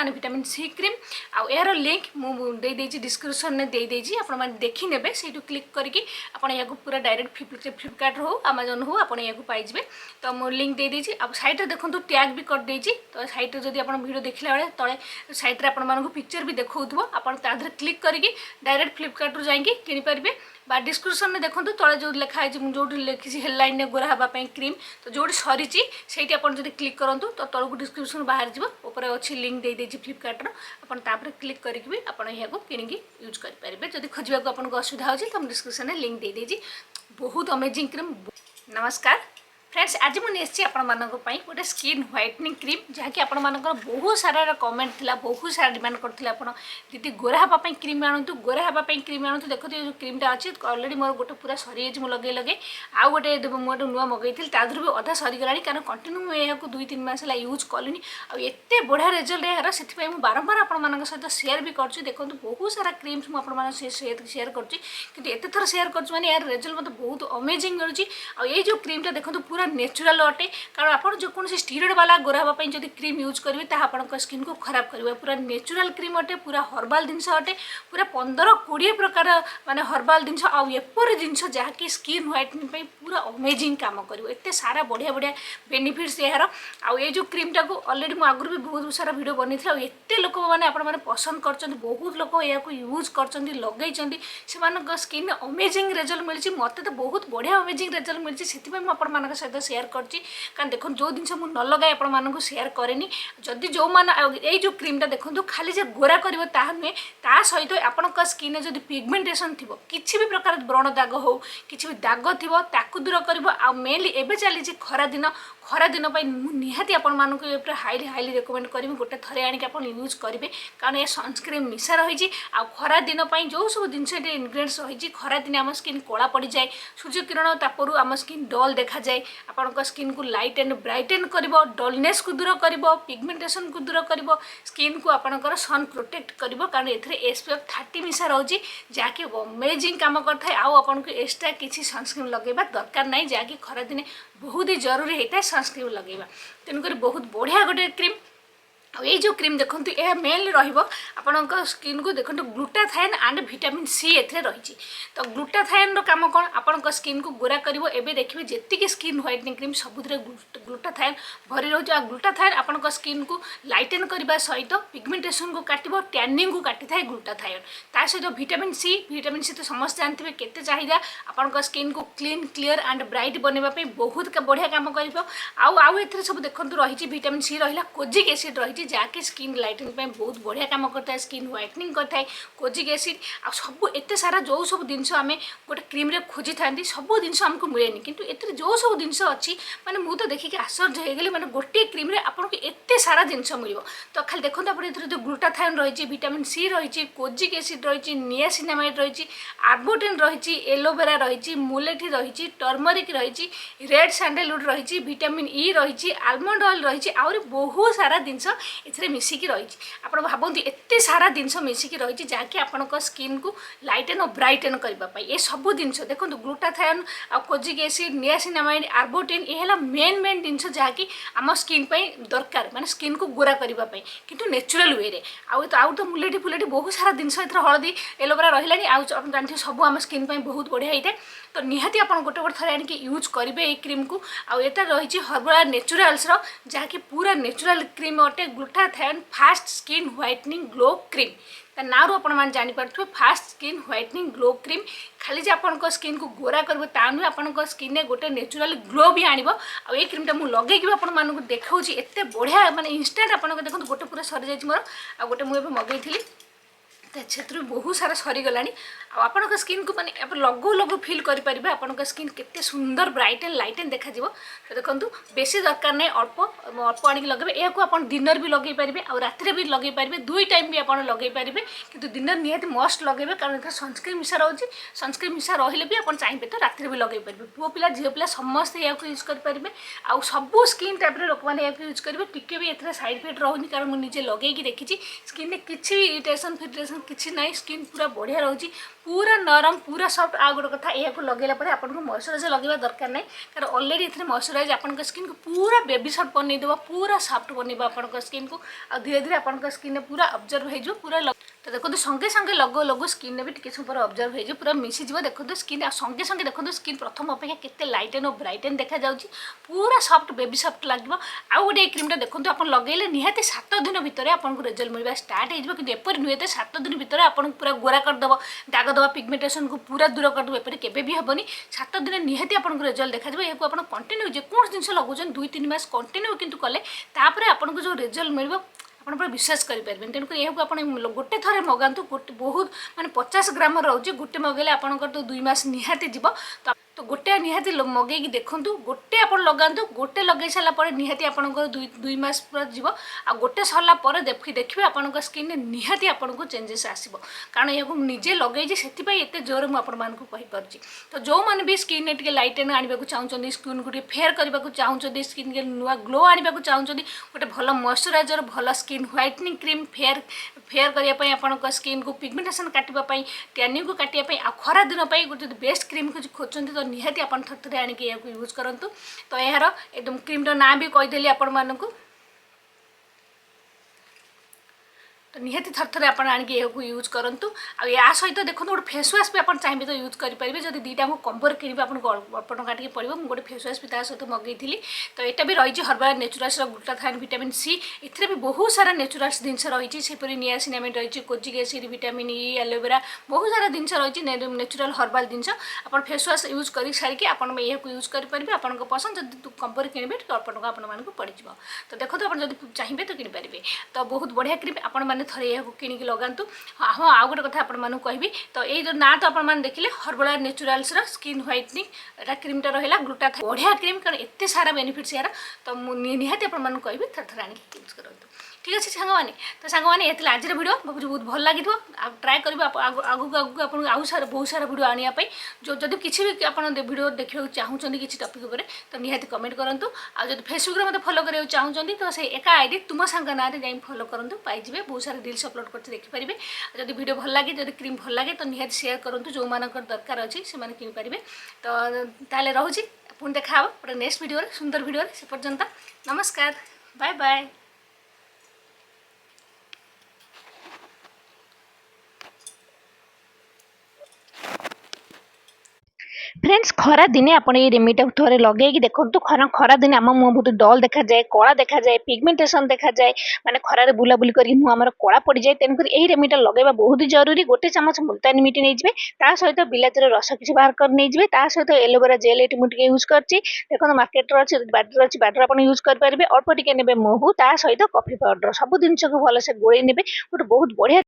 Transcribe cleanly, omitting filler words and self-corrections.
And vitamin C cream आउ यार link मुझे डिस्क्रिप्शन में दे देजी आपण मैंने देखी ने से क्लिक करके आप पूरा डायरेक्ट फ्लिपकार्ट हो अमेजन हो आप पाइबे। तो मुझे लिंक दे देजी अब साइड देखो टैग भी कर देजी। तो साइड जब आप वीडियो देखला बेले तले साइड आपको पिक्चर भी देखो आप क्लिक करके डायरेक्ट फ्लिपकार्ट जाइए किनीपारे बा डिस्क्रिप्शन में देखो तले जो लिखाई जो लिखी हेडलाइन ने गोरा हाँपाई क्रीम तो जो सरी से क्लिक करूँ तो तौक डिस्क्रिप्शन बाहर जाए अच्छी लिंक दे देजी फ्लिपकार्टर आप क्लिक करके भी आप किଣିकी यूज करेंगे। जब खोजा आपको असुविधा हो तो डिस्क्रिप्शन में लिंक दे देजी। बहुत अमेजिंग क्रीम। नमस्कार फ्रेंड्स, आज मुझे आपंपाई गोटे स्किन व्हाइटनिंग क्रीम जहाँकि आपर बहुत सारा कमेंट था बहुत सारा डिमांड करते आप दीदी गोरा हाँपाई क्रीम आणु गोरा हाँपाई क्रीम आणु देखो जो क्रीमटा अच्छी अलरेडी मोर गोटे पूरा सरी जाइए लगे लगे आउ गोटे मुझे नुआ मगई तादर भी अधा सरीगला कारण कंटिन्यू मुझे 2-3 मास यूज कलुनी आते बढ़िया रिजल्ट यार से बारंबार आप सहित सेयार भी कर देखो बहुत सारा क्रीम्स मुझे सेयार करते थर सेयार कर यार रिजल्ट मतलब बहुत अमेजिंग मिलूँ। आई जो क्रीमटा देखो पूरा नेचुरल अटे कारण आप जो कौन स्टीरॉइड वाला गोरा हाँपाई जब क्रीम यूज करेंगे ताहा आपन स्किन को खराब कर पूरा नेचुरल क्रीम अटे पूरा हर्बाल जिनस अटे पूरा 15-20 प्रकार माने हर्बाल जिनस आपर जिनस जहाँकि स्किन व्हाइटनिंग पूरा अमेजिंग काम कर एत सारा बढ़िया बढ़िया बेनिफिट्स यार। आउ ये जो क्रीमटा को अलरेडी मुझे आगुरी भी बहुत सारा वीडियो बनी थी एत लोक मैंने आपने पसंद कर बहुत लोग या यूज कर लगे से स्किन अमेजिंग रिजल्ट मिली मत तो बहुत बढ़िया अमेजिंग रिजल्ट मिली से सहित सेयार करची कारण देखो जो जिन मुझे न लगाए आपको सेयार कैनि जदि जो मैंने जो क्रीमटा देखो खाली जे गोरा कर नुहे ता सहित आपण स्किन जब पिगमेंटेशन थी किसी भी प्रकार व्रण दाग हो किसी भी दाग थी ताकू दूर कर मेनली एवं चली खरा दिन निहाती आप हाईली हाईली रेकमेंड करी गोटे थरे आणिक आप यूज करेंगे कारण ये सनस्क्रीन मिसा रही खरा दिन जो सब जिन इनग्रेडिएंट्स रही खरा दिन आम स्किन कला पड़ जाए सूर्य किरण तापरू आम स्किन डल देखा जाए आपण स्किन को लाइट एंड ब्राइटेन कर डलनेस को दूर कर पिगमेंटेशन को दूर कर स्किन को आपंकर सन प्रोटेक्ट कर कारण SPF 30 मिसा रही जहाँकि अमेजिंग काम करता आपको एक्सट्रा किसी सनस्क्रीन लगेगा दरकार नहीं जहाँकि खरा दिन बहुत ही जरूरी होता है सनस्क्रीन लगेगा। तेणुक बहुत बढ़िया गोटे क्रीम। ये जो क्रीम देखो यह मेनली आपण स्किन को देखो ग्लूटाथायन एंड विटामिन सी एथे रही। तो ग्लूटाथायन काम कौन आपण स्किन को गोरा करिवो एबे देखिए जेतिकी स्किन व्हाइटनिंग क्रीम सबुरे ग्लूटाथायन भरी रही ग्लूटाथायन आपण स्किन को लाइटेन करने सहित पिगमेंटेशन को काटिबो टैनिंग को काटी थाए ग्लूटाथायन ता सहित विटामिन सी तो समस्त जानते हैं केते चाहिदा आपण स्किन को क्लीन क्लियर एंड ब्राइट बनवाई बहुत बढ़िया काम कर आउ एथे सब देखो रही विटामिन सी रहा कोजिक एसिड रही जहाँकि स्किन लाइटनिंग बहुत बढ़िया काम करता है स्किन व्हाइटनिंग करता है कोजिक एसिड आ सब एत सारा जो सब जिनस आम गोटे क्रीम रे खोजी था सब जिन आमको मिलेनि किंतु एत जो सब जिनस अच्छी माने मु तो देखिए आश्चर्य हो गली माने गोटे क्रीम रे आपको एत सारा जिनस मिल तो खाली देखो आप जो ग्लूटाथायन रही विटामिन सी रही कोजिक एसिड रही नियासिनामाइड रही आर्बोटेन रही एलोवेरा रही मुलेठी रही टर्मरिक रही रेड सैंडलवुड रही विटामिन ई रही आलमंड ऑयल रही आहरी बहुत सारा जिनस ए मिसिकी रही आप भावती एत सारा जिनस मिसिकी रही जहाँकि आपण स्किन को लाइटेन और ब्राइटेन करने ये सब जिनस देखो ग्लूटाथायन कोजिक एसिड नियासिनामाइड आर्बोटेन ये मेन जिनस जहाँकि आम स्किन दरकार माने स्किन को गोरा करने किंतु नेचुरल वे आउ तो मुलेठी फुलेठी बहुत सारा जिनस हलदी एलोवेरा रहा जानते सब आम स्किन बहुत बढ़िया होता है। तो निहाती आप गोटे गोटे थर आनिक यूज करेंगे ये क्रीम को आता रही हर्बला नेचुराल्स जहाँकि पूरा नेचुरल क्रीम अटे glutathione fast skin whitening glow cream ता ना रू आपण जापर fast skin whitening glow cream खाली जे आपण स्किन को गोरा कर नुहे आपण स्किन में गोटे नेचुरल ग्लो भी आनिब आ क्रीमटा मुझे लगे आपण देखा एत बढ़िया माने इंस्टाट आप देखो गोटे पूरा सरी जाइए मोर आ गोटे मुझे मगई क्षेत्र में बहुत सारा सरीगला आपण स्किन को माने लगो लगो फील करेंगे आपण स्किन केते सुंदर ब्राइट एंड लाइट एंड देखा तो देखो बेसी दरकार नहीं अल्प अल्प आनिक लगे या दिनर भी लगे पारे और राति भी लगे पारे दुई टाइम भी आप लगे पारे कि दिनर निहाती मस्ट लगे कारण सनस्क्रीन मिसा रही सनस्क्रीन मिसा रही भी आप चाहिए तो राति भी लगे पारे पुओ पिला झील पिला समस्त या यूज करेंगे आउ सब स्किन टाइप लोक मैंने यूज करेंगे टी भी ए साइड इफेक्ट रोनी कारण मुझे लगे देखी स्किन में किसी भी इरिटेशन फिरिटेशन किसी ना स्किन पूरा बढ़िया रोचे पूरा नरम पूरा सॉफ्ट। आ गोटे कथा यह लगेला पर आपको मॉइस्चराइजर लगेगा दरकार नहीं कारण ऑलरेडी ये मॉइस्चराइज आपन स्किन को पूरा बेबी सॉफ्ट बनईदेव पूरा सॉफ्ट बनइब आपन स्किन को आ धीरे धीरे आपन स्किन में पूरा ऑब्जर्व हो पूरा तो देखो संगे संगे लगो लगो स्किन में भी टे समय ऑब्जर्व हो पूरा मिसीज देखो स्किन संगे संगे देखो स्किन प्रथम अपेक्षा केते लाइटेन और ब्राइटेन देखा जाउची पूरा सॉफ्ट बेबी सॉफ्ट लगे। आउ गोटे क्रीमटा देखो आप लगे निहाती 7 दिन भितर आपको रिजल्ट मिलवा स्टार्ट हो कि एपरी नुहे तो 7 दिन भितर आपको पूरा गोरा करदेव दाग दवा पिगमेंटेशन को पूरा दूर करदेव एपरी केबे भी हेनी 7 दिन निहाती आपको रिजल्ट देखा यहाँ आप कंटिन्यू जेको जिन लगुन 2-3 मास कंटिन्यू किंतु कले तापर आपको जो रिजल्ट मिल आप विश्वास करें तेणुक यहाँ आप गोटे थर मगातु गोटे बहुत माने 50 ग्राम रोचे गोटे मगेले आपंकर तो 2 मास निहाती जीव तो गोटे निहाती मगेगी देखूँ गोटे आप लगातु गोटे लगे सारापर निहाती आपंकर 2 मास पूरा जीव आ गोटे सरला देखिए आपंक स्किन निहाती आपको चेंजेस आसो कारण यहाँ निजे लगे से जोर मुझे तो जो मैंने भी स्किन टे लाइटेन आने को चाहते स्किन को फेयर करने को चाहते स्किन के नुआ ग्लो आने को चाहते गोटे भल मॉइस्चराइजर भल skin whitening cream fair fair करने आपंक स्किन को पिगमेंटेशन काटापी टैनिंग को काटापी आ खरा दिन गोटे बेस्ट क्रीम को खोजते तो निहाती आप थे आणिक यूज करूँ तो यार एकदम क्रीम ना भी कहीदेली आपण मानक तो निहाती थर आप यूज करूँ आ या सहित देखो गोटे फेस वाश भी आप चाहिए तो यूज करेंगे जब दुईटा कंबोर किणवे आपको अल्प टଙ୍କା टे पड़ो मुझे गोटे फेस वाश भी सहित मगेली तो यहाँ भी रही हर्बाला नेचुराल्स ग्लूटाथायोन विटामिन सी ए भी बहुत सारा नेचुराल्स जिनस रही सेपरी नियासिनामाइड रही kojic acid vitamin E aloe vera बहुत सारा जिनस रही नेचुराल हर्बाल जिनस आप फेस वाश यूज कर सारिकी आप यूज करेंगे आपको पसंद जब कंबोर किणवे अल्प टଙ୍କା आपको पड़ज तो देखो आप चाहिए तो किपारे तो बहुत बढ़िया क्रीम आप थे यहाँ किणिक लगातु। हाँ आउ गोटे कथा आपको कहबी तो ये ना तो आप देखिले हर्बाला नेचुराल्स स्किन व्हाइटनिंग एटा क्रीमटा रहा ग्लूटाथायोन बढ़िया क्रीम कारण एत सारा बेनिफिट्स यार तो निहाती आपको कहबी थर आनी यूज करूँ ठीक अच्छे सांग तो सांग मैंने ये आज भिडियो भाई बहुत भल लगे ट्राए करेंगे आगू आगू आप बहुत सारा भिडियो आने जो जब किसी भी आप भिडियो देखा चाहते किसी टपिक उपर तो निहाती कमेंट करूँ आज फेसबुक में मतलब फॉलो करने चाहते तो से एका आईडी तुम सांग ना जाए फॉलो करूँ पाइबे बहुत सारा रील्स अपलोड करते देखिपारे जब वीडियो भल लगे जब क्रीम भल लगे तो निहाती शेयर करूँ जो मान दरकार अच्छी से किनीपारे तो ताले रोचे पुणी देखा गोटे नेक्स्ट वीडियो सुंदर वीडियो से पर्यंत नमस्कार बाय बाय। फ्रेंड्स खरा दिने आपण ये रेमेडी थोड़े लगे देखो खरा दिन आम मुँह बहुत डल देखा जाए कला देखा जाए पिगमेंटेशन देखा जाए माने खरार बुलाबुली कर मुँह आमर कला पड़ जाए तेणुक यही रेमेडी लगेगा बहुत जरूरी गोटे चामच मुल्तानी मिट्टी नहीं सहित बिलातिर रस किसी बाहर कर नहीं सहित एलोवेरा जेल ये मुझे यूज कर देखो मार्केट अच्छे बाटर अच्छी बाटर आप यूज करेंगे अल्प टे ने महू ता सहित कॉफी पाउडर सब जिन को भलसे गोल ने गोटे बहुत बढ़िया